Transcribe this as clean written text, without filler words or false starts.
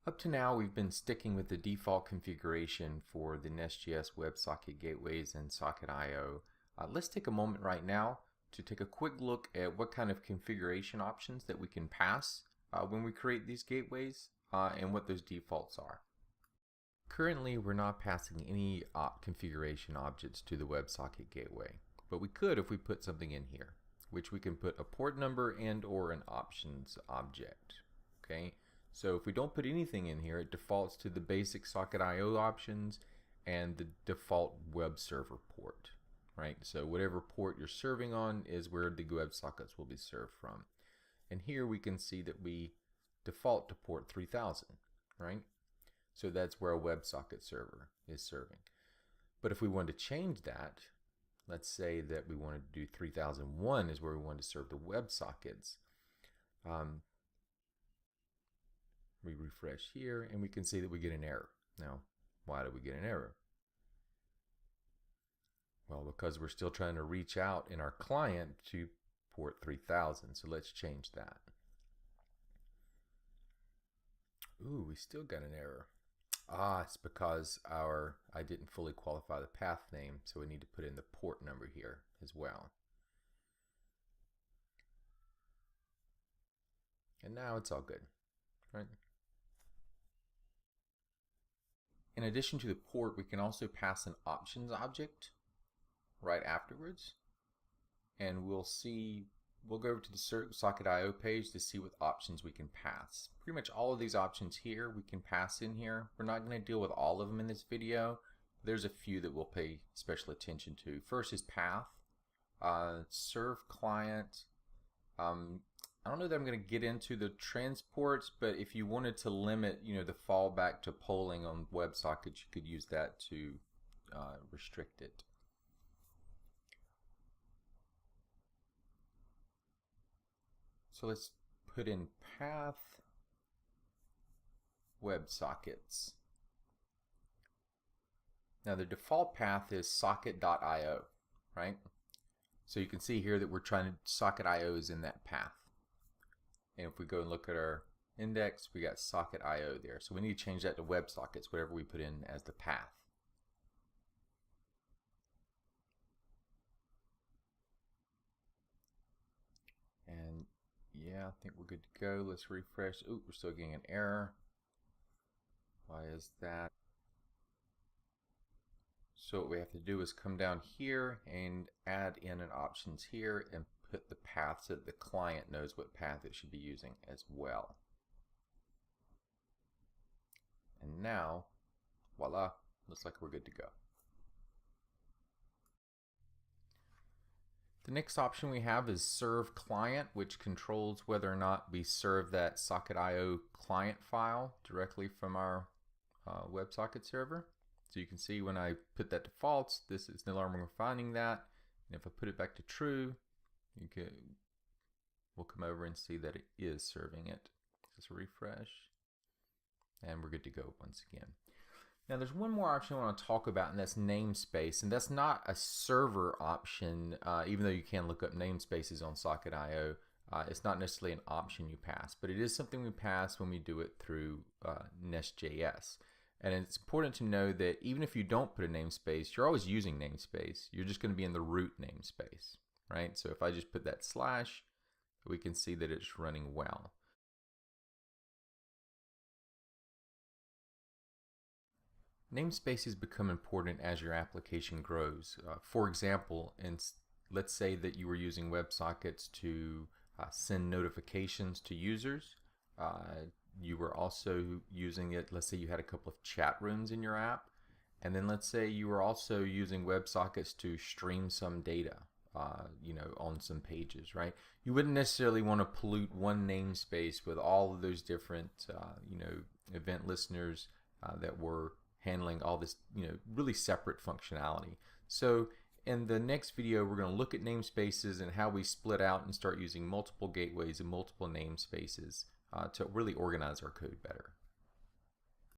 Up to now, we've been sticking with the default configuration for the NestJS WebSocket gateways and Socket.io. Let's take a moment right now to take a quick look at what kind of configuration options that we can pass when we create these gateways and what those defaults are. Currently, we're not passing any configuration objects to the WebSocket gateway, but we could if we put something in here, which we can put a port number and or an options object. Okay. So if we don't put anything in here, it defaults to the basic Socket.io options and the default web server port, right? So whatever port you're serving on is where the WebSockets will be served from. And here we can see that we default to port 3000, right? So that's where a WebSocket server is serving. But if we want to change that, let's say that we wanted to do 3001 is where we want to serve the WebSockets. We refresh here and we can see that we get an error. Now, why do we get an error? Well, because we're still trying to reach out in our client to port 3000. So let's change that. Ooh, we still got an error. It's because I didn't fully qualify the path name, so we need to put in the port number here as well. And now it's all good, right? In addition to the port, we can also pass an options object right afterwards. And we'll go over to the Socket.io page to see what options we can pass. Pretty much all of these options here we can pass in here. We're not going to deal with all of them in this video. There's a few that we'll pay special attention to. First is path, serve client. I don't know that I'm going to get into the transports, but if you wanted to limit, the fallback to polling on WebSockets, you could use that to restrict it. So let's put in path WebSockets. Now the default path is socket.io, right? So you can see here that we're trying to Socket.io is in that path. And if we go and look at our index, we got Socket.io there. So we need to change that to WebSockets, whatever we put in as the path. And yeah, I think we're good to go. Let's refresh. Ooh, we're still getting an error. Why is that? So what we have to do is come down here and add in an options here and put the path so that the client knows what path it should be using as well. And now, voila, looks like we're good to go. The next option we have is serve client, which controls whether or not we serve that Socket.io client file directly from our WebSocket server. So you can see when I put that defaults, this is no longer finding that. And if I put it back to true, we'll come over and see that it is serving it. Just refresh, and we're good to go once again. Now there's one more option I want to talk about, and that's namespace. And that's not a server option, even though you can look up namespaces on Socket.io. It's not necessarily an option you pass, but it is something we pass when we do it through NestJS. And it's important to know that even if you don't put a namespace, you're always using namespace. You're just going to be in the root namespace, right? So if I just put that slash, we can see that it's running well. Namespaces become important as your application grows. For example, let's say that you were using WebSockets to send notifications to users. You were also using it, let's say you had a couple of chat rooms in your app, and then let's say you were also using WebSockets to stream some data, on some pages, right? You wouldn't necessarily want to pollute one namespace with all of those different, event listeners that were handling all this, really separate functionality. So in the next video, we're going to look at namespaces and how we split out and start using multiple gateways and multiple namespaces to really organize our code better.